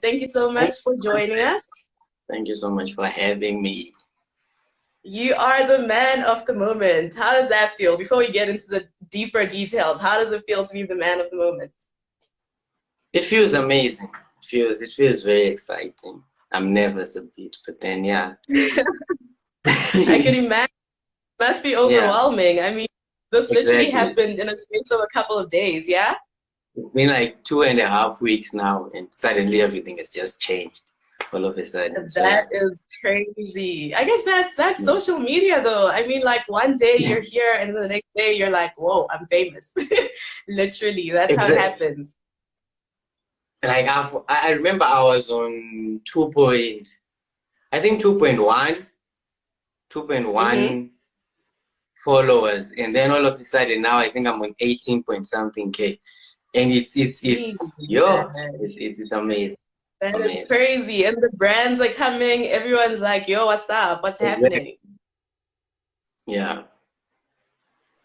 Thank you so much for joining us. Thank you so much for having me. You are the man of the moment. How does that feel? Before we get into the deeper details, how does it feel to be the man of the moment? It feels amazing. It feels very exciting. I'm nervous a bit, but then yeah. I can imagine. It must be Yeah, overwhelming. I mean, this literally exactly. happened in a space of a couple of days, yeah? It's been like 2.5 weeks now, and suddenly everything has just changed all of a sudden. So That is crazy. I guess that's yeah. social media though. I mean, like one day you're here and the next day you're like, whoa, I'm famous. Literally, that's how it Exactly. happens. Like I remember I was on 2.1, Mm-hmm. 2.1 followers, and then all of a sudden now I think I'm on 18 point something K, and Jeez, man. it's amazing, That is amazing. crazy. And the brands are coming. Everyone's like, yo, what's up? What's Exactly. happening? Yeah.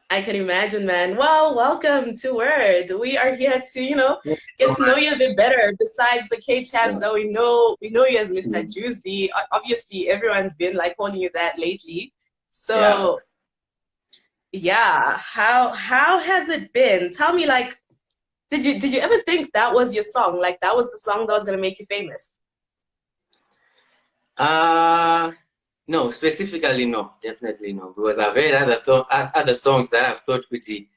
I can imagine, man. Well, welcome to Word. We are here to, Thank you get so to know much. you a bit better. Besides the Kae Chaps Yeah. that we know you as Mr. Mm. Juzi. Obviously, everyone's been like calling you that lately. Yeah. So, yeah, how has it been? Tell me, like, did you ever think that was your song? Like that was the song that was gonna make you famous? Uh no, specifically no, definitely no. Because I've heard other songs that I've thought, "Kuti,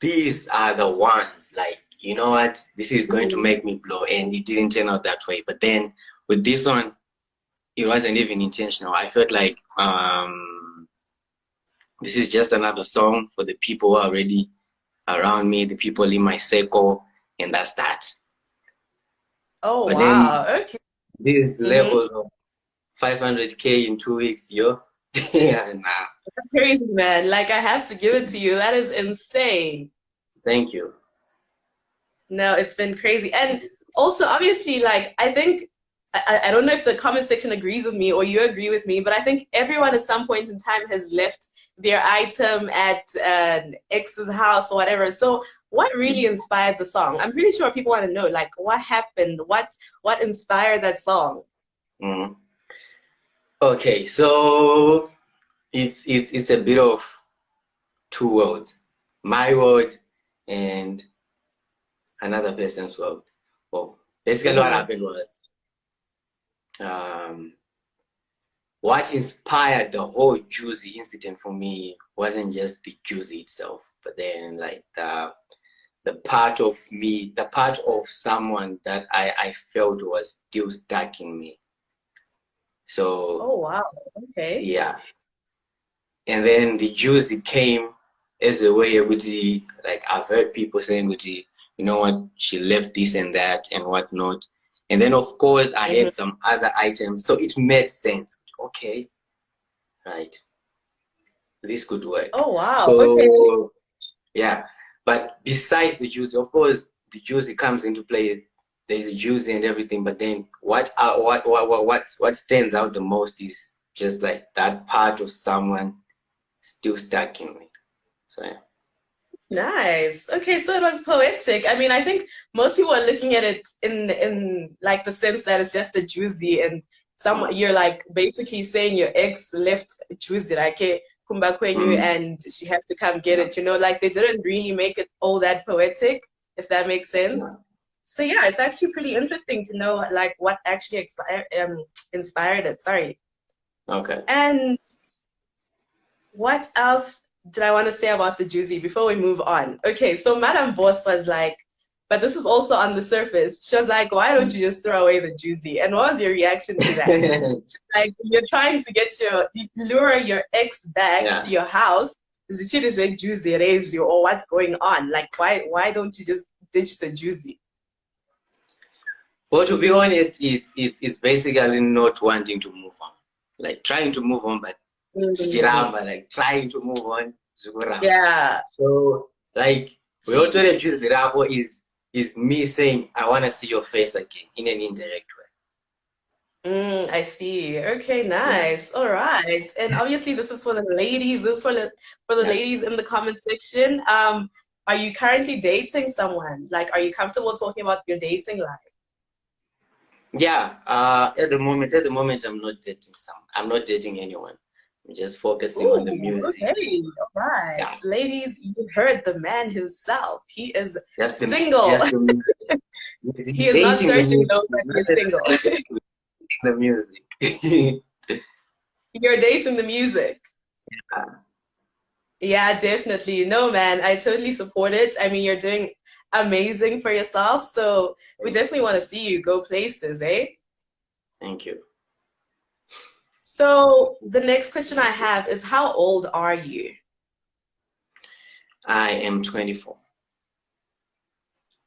these are the ones, like, you know what, this is going to make me blow," and it didn't turn out that way. But then with this one, it wasn't even intentional. I felt like this is just another song for the people who are already around me, the people in my circle, and that's that. Oh But then wow. Okay. these Mm-hmm. levels of 500K in 2 weeks, yo, yeah, nah. That's crazy, man. Like I have to give it to you. That is insane. Thank you. No, it's been crazy. And also, obviously, like, I think, I don't know if the comment section agrees with me or you agree with me, but I think everyone at some point in time has left their item at an ex's house or whatever. So, what really inspired the song? I'm pretty sure people want to know, like, what happened? What inspired that song? Mm. Okay, so it's a bit of two worlds, my world and another person's world. Well, basically what Mm-hmm. happened was, um, what inspired the whole Juzi incident for me wasn't just the Juzi itself, but then like the part of me, the part of someone that I felt was still stuck in me. So Oh wow. Okay. yeah, and then the Juzi came as a way with the, like, I've heard people saying with the, you know what, she left this and that and whatnot. And then of course I Mm-hmm. had some other items, so it made sense. Okay, right, this could work. Oh wow. Okay. So yeah, but besides the Juicy, of course, the Juicy comes into play. There's a Juicy and everything, but then what stands out the most is just like that part of someone still stuck in me. So yeah. Nice. Okay, so it was poetic. I mean, I think most people are looking at it in like the sense that it's just a juicy and some Mm, you're like basically saying your ex left juicy like kumba kwenyu mm, and she has to come get yeah, it. Like they didn't really make it all that poetic, if that makes yeah. sense. So yeah, it's actually pretty interesting to know like what actually inspired it. Sorry. Okay. And what else did I want to say about the Juicy before we move on? Okay, so Madame Boss was like, but this is also on the surface. She was like, why don't you just throw away the Juicy? And what was your reaction to that? Like, you're trying to lure your ex back Yeah. to your house. The shit is like Juicy raised you, or what's going on? Like, why don't you just ditch the Juicy? Well, to be honest, it's basically not wanting to move on, like trying to move on, but Mm, Chiramba, like trying to move on, Zuguramba. yeah. So, like, we also Jeez. choose Zirabo is me saying, I want to see your face again in an indirect I see. Okay, way. Yeah, nice. All right. And obviously this is for the ladies. This is for the yeah. ladies in the comment section. Are you currently dating someone? Like, are you comfortable talking about your dating life? Yeah, at the moment, I'm not dating anyone. I'm just focusing on the Ooh, music. okay, all right. Yeah, Ladies, you heard the man himself. He is single. just the music. He is not Dating the searching music, though, but not he is single. necessarily the music. You're dating the music. Yeah, definitely. No, man, I totally support it. I mean, you're doing amazing for yourself, so we definitely want to see you go places, eh? Thank you. So the next question I have is, how old are you? I am 24.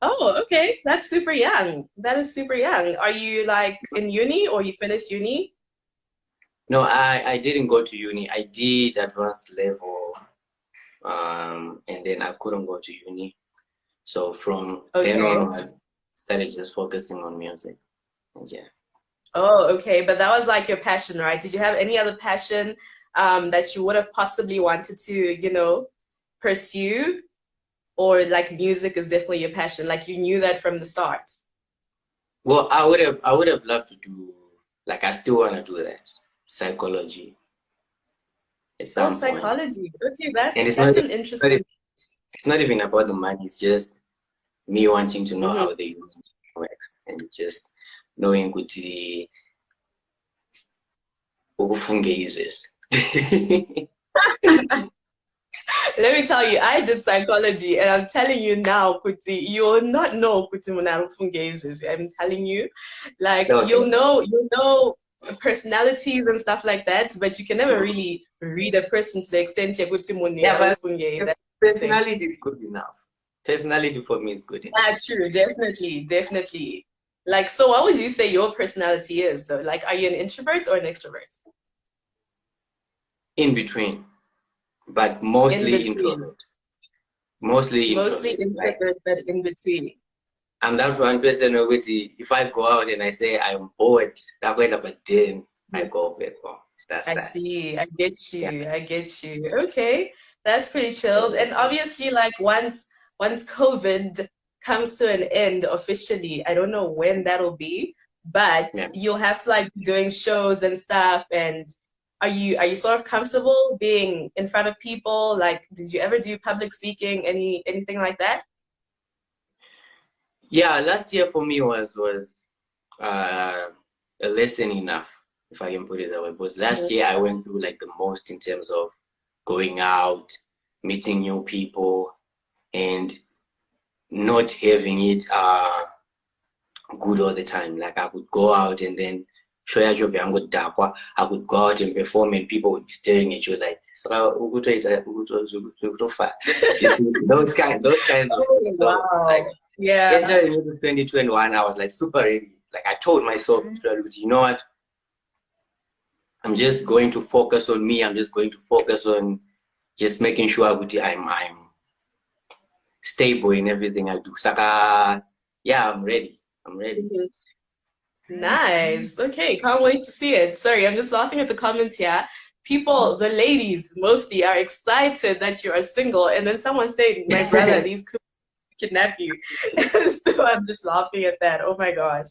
Oh, okay. That's super young. That is super young. Are you like in uni or you finished uni? No, I didn't go to uni. I did advanced level, and then I couldn't go to uni. So from then Okay. on, I started just focusing on music. And yeah. Oh, okay. But that was like your passion, right? Did you have any other passion that you would have possibly wanted to, pursue? Or like music is definitely your passion? Like you knew that from the start? Well, I would have loved to do, like, I still want to do that, psychology at Oh, some point. psychology. Okay, And that's it's that's not an not interesting. even, it's not even about the money. It's just me wanting to know Mhm. how the use works and just knowing kuti ukufunge izvizvi. Let me tell you, I did psychology, and I'm telling you now, Kuti, you'll not know Kuti Munarufunge. I'm telling you, like Okay. you'll know personalities and stuff like that, but you can never really read a person to the extent you're Kuti Yeah, but Munarufunge. That's the thing. personality is good enough. Personality for me is good enough. Yeah, true, definitely, definitely. Like, so what would you say your personality is? So, like, are you an introvert or an extrovert? In between, but In mostly between. introvert. Mostly Mostly introvert. Like, introvert, but in between. I'm that one person who, if I go out and I say I'm bored, that going up a den, I go back home. That's I that. see. I get Yeah. you. I get you. Okay. That's pretty chilled. And obviously, like once COVID comes to an end officially, I don't know when that'll be, but Yeah. you'll have to like be doing shows and stuff. And are you sort of comfortable being in front of people? Like, did you ever do public speaking, anything like that? Yeah, last year for me was uh, a lesson enough, if I can put it that way. Because last year I went through like the most in terms of going out, meeting new people, and not having it good all the time. Like I could go out and then show ya job yangu dakwa. I could go out and perform and people would be staring at you like, so you see those kinds of Oh, things. So like wow. Yeah. entering into 2021, I was like super ready. Like I told myself, you know what? I'm just going to focus on me. I'm just going to focus on just making sure I'm stable in everything I do. Saka, yeah, I'm ready. I'm ready. Nice. Okay, can't wait to see it. Sorry, I'm just laughing at the comments here. People, the ladies mostly, are excited that you are single, and then someone said, "My brother, these could kidnap you." So I'm just laughing at that. Oh my gosh.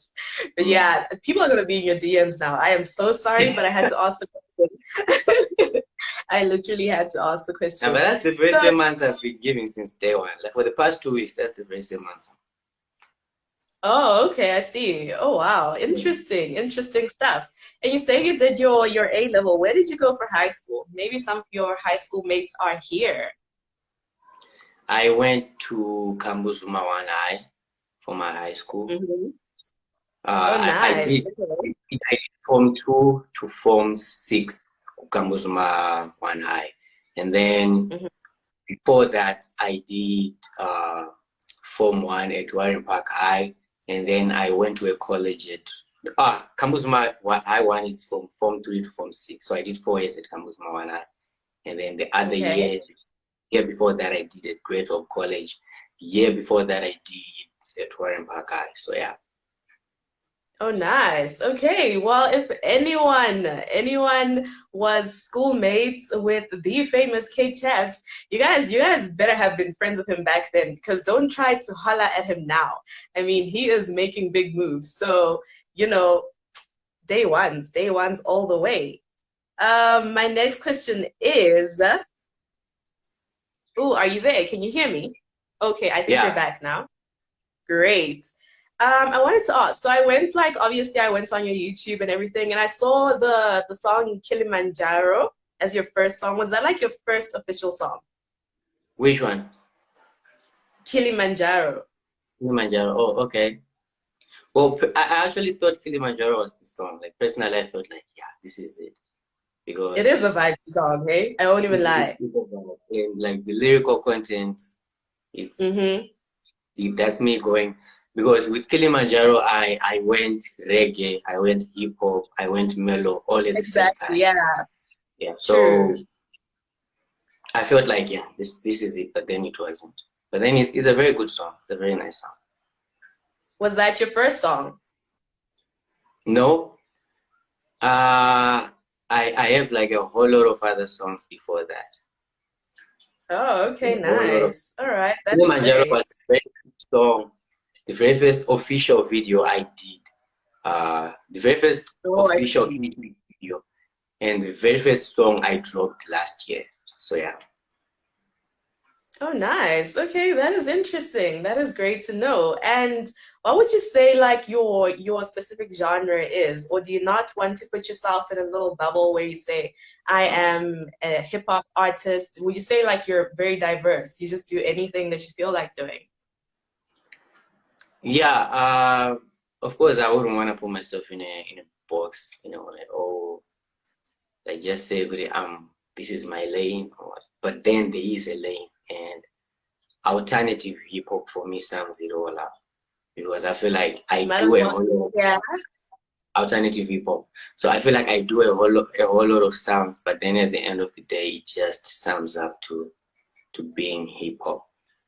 But yeah, people are gonna be in your DMs now. I am so sorry, but I had to ask the question. I literally had to ask the Yeah, but question. that's the very So, same answer I've been giving since day one. Like for the past 2 weeks, that's the very same answer. oh, okay, I see. Oh, wow. Interesting. Interesting stuff. And you say you did your A level. Where did you go for high school? Maybe some of your high school mates are here. I went to Kambuzuma One High for my high school. Hmm. Oh, I nice. did Okay. Form 2 to Form 6, Kambuzuma One High. And then Hmm. before that, I did Form 1 at Warren Park High. And then I went to a college at Kambuzuma High 1 is from Form 3 to Form 6. So I did 4 years at Kambuzuma One High. And then the other Okay. year before that, I did at Great Hope College. Year before that, I did at Warren Park High. So yeah. Oh, nice. Okay. Well, if anyone was schoolmates with the famous Kae Chaps, you guys better have been friends with him back then because don't try to holler at him now. I mean, he is making big moves. So you know, day ones all the way. My next question is, oh, are you there? Can you hear me? Okay, I think you're Yeah. back now. Great. I wanted to ask, so I went like, obviously I went on your YouTube and everything, and I saw the song Kilimanjaro as your first song. Was that like your first official song? Which one? Kilimanjaro. Kilimanjaro. Oh, okay. Well, I actually thought Kilimanjaro was the song. Like personally, I felt like, yeah, this is it It because is a vibe song, hey? I won't even lie. and like the lyrical content, it's Mm-hmm. that's me going because with Kilimanjaro, I went reggae, I went hip hop, I went mellow all at the same Exactly, time. yeah. Yeah, True. so I felt like, yeah, this is it, but then it wasn't. But then it's a very good song. It's a very nice song. Was that your first song? No, I have like a whole lot of other songs before that. Oh, A okay, whole lot of nice. All right, that is Kilimanjaro great. was the very first song, the very first official video I did. The very first Oh, I official see. video and the very first song I dropped last year. So yeah. Oh, nice. Okay, that is interesting. That is great to know. And what would you say like your specific genre is? Or do you not want to put yourself in a little bubble where you say, I am a hip hop artist? Would you say like you're very diverse? You just do anything that you feel like doing? Yeah, of course I wouldn't want to put myself in a box, you know, like, oh, like just say really, this is my lane or but then there is a lane and alternative hip hop for me sums it all up because I feel like I Madam do a Boss, whole lot of yeah, alternative hip hop. So I feel like I do a whole lot of sounds, but then at the end of the day it just sums up to being hip hop,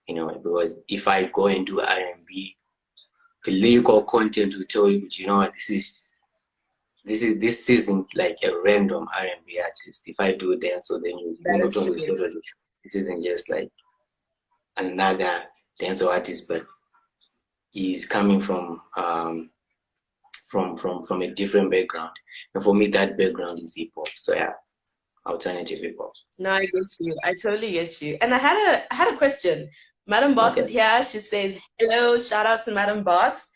you know, because if I go and do R&B, the lyrical content will tell you, but you know what, this isn't like a random R&B artist. If I do that, so then you that not is only true. sort of this isn't just like another dancehall artist, but he's coming from a different background. And for me, that background is hip hop. So yeah, alternative hip hop. No, I get you. I totally get you. And I had a question. Madam Boss Okay. is here. She says, hello, shout out to Madam Boss.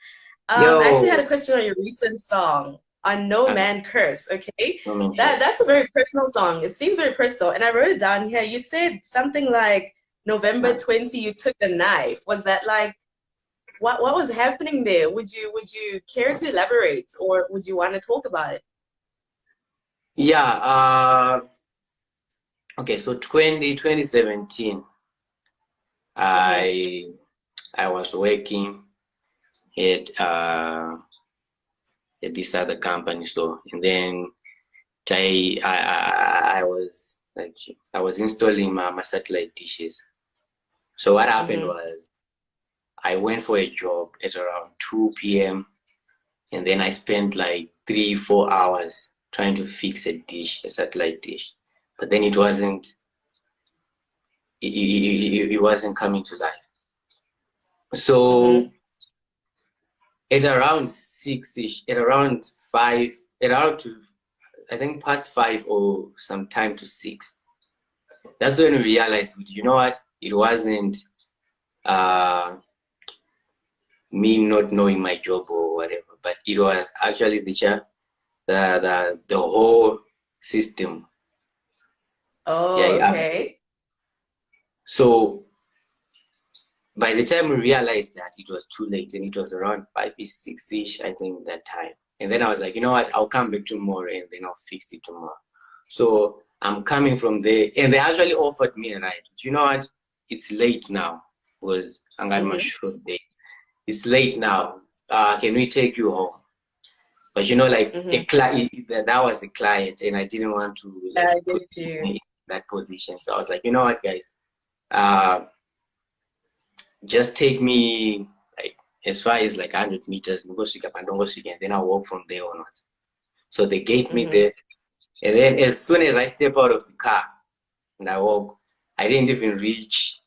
I actually had a Yo. question on your recent song on No Okay. Man Curse, okay? No man cares. That's a very personal song. It seems very personal. And I wrote it down here. You said something like November 20, you took a knife. Was that like what was happening there? Would you care to elaborate or would you want to talk about it? Yeah. Okay. So 2017, Mm-hmm. I was working at this other company. So and then I was like I was installing my satellite dishes. So what happened Mm-hmm. was I went for a job at around 2 p.m. and then I spent like 3 4 hours trying to fix a dish, a satellite dish. But then it wasn't coming to life. Mm-hmm. So at around 6ish, at around 5, at around to I think past 5 or some time to 6. That's when we realized, you know what? It wasn't uh, me not knowing my job or whatever, but it was actually the whole system. Yeah, Oh, yeah. okay. So by the time we realized that it was too late, and it was around 5ish, 6ish, I think that time. And then I was like, you know what? I'll come back tomorrow and then I'll fix it tomorrow. So I'm coming from there, and they actually offered me a ride. But you know what? It's late now. It was Sangama Mm-hmm. short day. It's late now. Can we take you home? But you know, like Mm-hmm. that was the client, and I didn't want to like I put get you. me in that position. So I was like, you know what, guys, uh, just take me like as far as like 100 meters, and then I'll walk from there onwards. So they gave me Mm-hmm. there, and then as soon as I step out of the car and I walk, I didn't even reach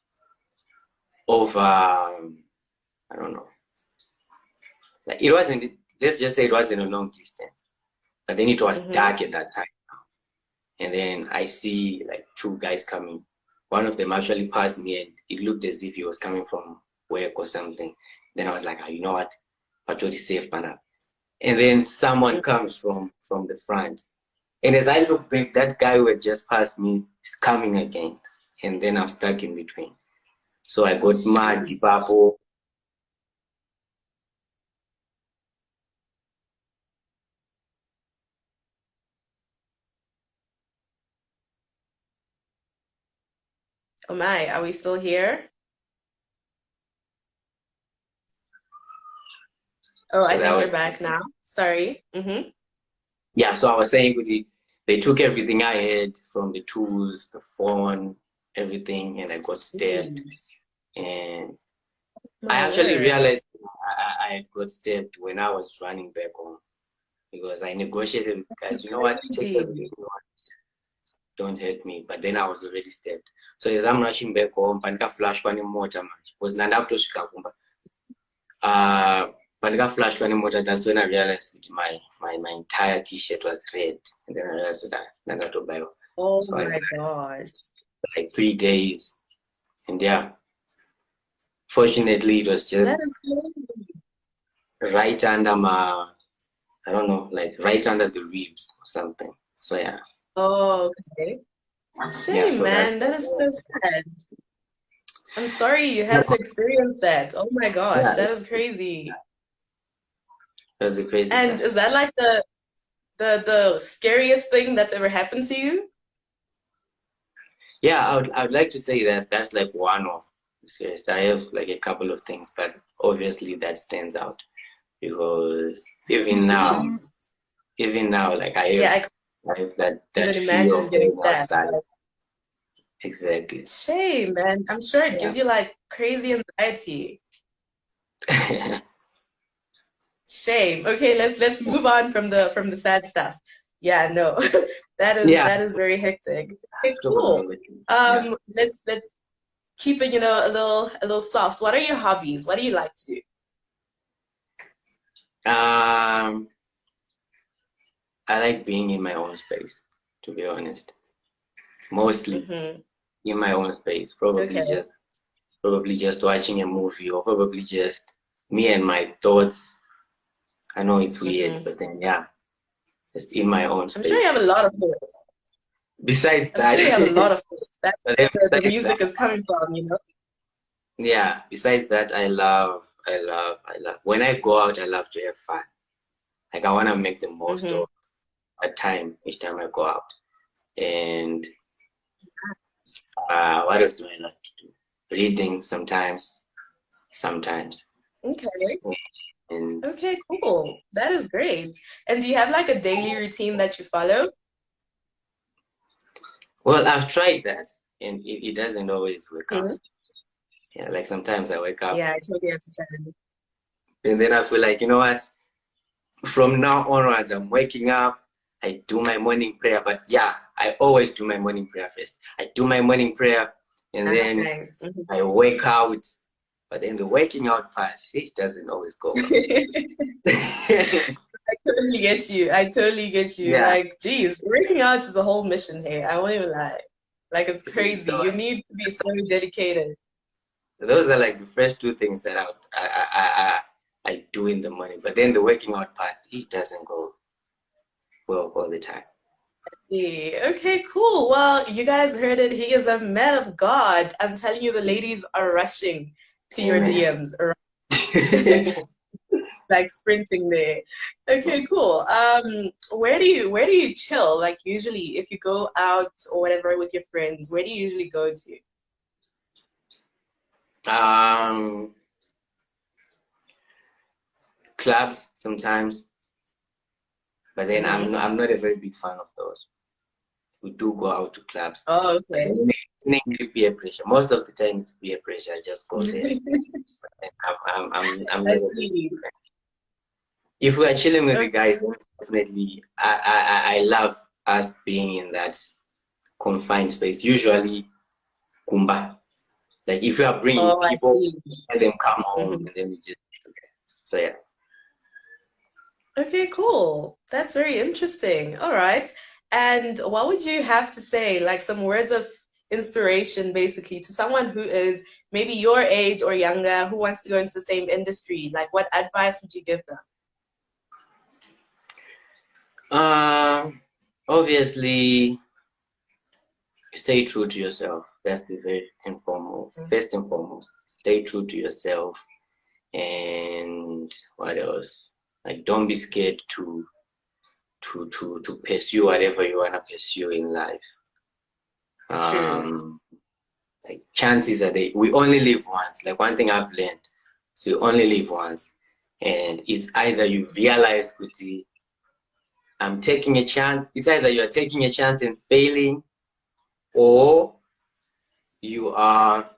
over. I don't know. Like it wasn't let's just say it wasn't a long distance, but then it was dark at that time. And then I see like two guys coming. One of them actually passed me, and it looked as if he was coming from work or something. Then I was like, oh, you know what? But what is safe, pana? And then someone comes from the front. And as I look back, that guy who had just passed me is coming again. And then I'm stuck in between. So I got mad, Zimbabwe. Oh my, are we still here? Oh, So I that think was, you're back now. Sorry. yeah, so I was saying, they took everything I had from the tools, the phone, everything, and I got stabbed. And I My actually word. realized I got stabbed when I was running back home, because I negotiated with the guys, you know what, take everything you want, don't hurt me. But then I was already stabbed. So as I'm rushing back home, panika flash kwani motor manje. Was nanda kutosvika kumba. Panika flash kwani motor, that's when I realized that my entire t-shirt was red. And then I realized that nanda to buy. Oh So my gosh. like 3 days. And yeah, fortunately it was That just is crazy. right under my, I don't know, like right under the ribs or something. So yeah. Oh, okay. Yeah, Shame, so that's man. That is so sad. I'm sorry you had to experience that. Oh my gosh, yeah, that is crazy. it was a crazy And time. is that like the scariest thing that's ever happened to you? Yeah, I would like to say that's like one of the scariest. I have like a couple of things, but obviously that stands out because even now, like Yeah, I I have that can't even fear imagine of getting going stabbed. outside. Exactly. Shame, man. I'm sure it Yeah. gives you like crazy anxiety. Shame. Okay, let's move on from the sad stuff. Yeah, no. Yeah. that is very hectic. Okay, Talk cool. about it. Yeah. Let's keep it, a little soft. What are your hobbies? What do you like to do? Um, I like being in my own space, to be honest. Mostly Mm-hmm. in my own space. Okay. Probably just watching a movie, or probably just me and my thoughts. I know it's weird, Mm-hmm. but then yeah, just in my own I'm sure you space. have a lot of thoughts. Besides I'm sure you have a that, lot of thoughts. That's but where then the besides music that, is coming from, you know? yeah, besides that, I love. When I go out, I love to have fun. Like I want to make the most Mm-hmm. of a time each time I go out. And what else do I like to do? Reading sometimes, sometimes. Okay. And Okay, cool. That is great. And do you have like a daily routine that you follow? well, I've tried that, and it doesn't always work out. Hmm. Yeah, like sometimes I wake up Yeah, I totally understand. and then I feel like, you know what? From now onwards, I'm waking up. I do my morning prayer, but yeah, I always do my morning prayer first. I do my morning prayer, and then Nice. Mhm. I wake out. But then the waking out part, it doesn't always go well. I totally get you. I totally get you. Yeah. Like, geez, working out is a whole mission here. I won't even lie. Like, it's crazy. So You need to be so dedicated. those are like the first two things that I do in the morning. But then the waking out part, it doesn't go well all the time. Yeah. Okay, cool. Well, you guys heard it. He is a man of God. I'm telling you, the ladies are rushing to your Amen. DMs, like sprinting there. Okay, cool. Where do you chill? Like usually, if you go out or whatever with your friends, where do you usually go to? um, Clubs sometimes, but then Mm-hmm. I'm not a very big fan of those. We do go out to clubs, Oh, but okay. then mainly peer pressure. Most of the time it's peer pressure. I just go there. I'm I not a very big see. fan. If we are chilling with the Okay. guys, then definitely I love us being in that confined space. Usually Kumba. Like if you are bringing Oh, I people, see. let them come home Mm-hmm. and then we just okay. So yeah. Okay, cool. That's very interesting. All right. And what would you have to say, like some words of inspiration, basically, to someone who is maybe your age or younger who wants to go into the same industry? Like, what advice would you give them? Uh, Obviously, stay true to yourself. That's the very and foremost. First and foremost, stay true to yourself. And what else? Like, don't be scared to pursue whatever you wanna pursue in life. True. Like chances are we only live once. Like one thing I've learned, so you only live once, and it's either you realize, Kuti, I'm taking a chance. It's either you're taking a chance and failing, or you are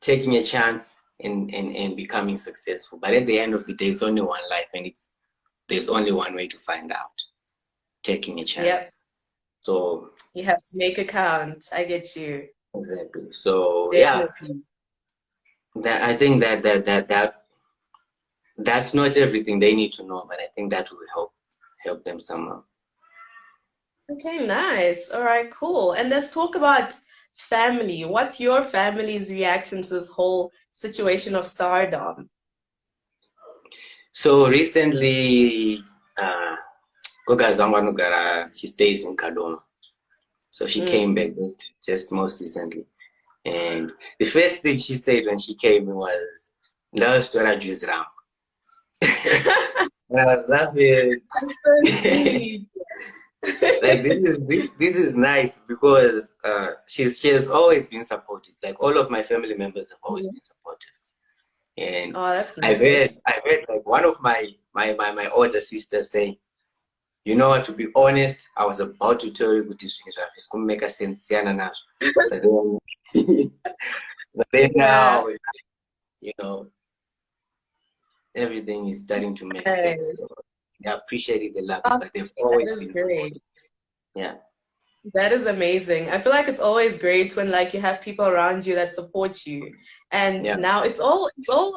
taking a chance and becoming successful. But at the end of the day, it's only one life, and there's only one way to find out: taking a chance. Yep. So You have to make a count. I get you. exactly. So yeah, Definitely. that I think that's not everything they need to know, but I think that will help them somehow. Okay, nice. All right, cool. And let's talk about family. What's your family's reaction to this whole situation of stardom? So recently, Goga Zambanugara, she stays in Kaduna. So she came back just most recently. And the first thing she said when she came was, "Love story Juzi and I was laughing. That's so sweet. Like this is nice because she has always been supportive. Like all of my family members have always been supportive. And Oh, that's I've nice. heard like one of my older sisters saying, you know what, to be honest, I was about to tell you good things it's gonna make a sense, but then but then Yeah. now, you know, everything is starting to make sense. So Nice. they appreciated the love Oh, because they've that always is been great. supportive. Yeah. That is amazing. I feel like it's always great when like you have people around you that support you. And Yeah. now it's all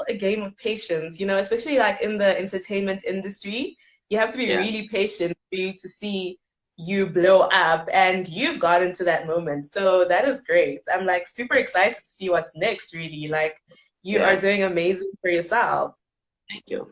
a game of patience, especially like in the entertainment industry. You have to be Yeah. really patient for you to see you blow up and you've gotten to that moment. So that is great. I'm like super excited to see what's next, really. Like you are Yeah. doing amazing for yourself. Thank you.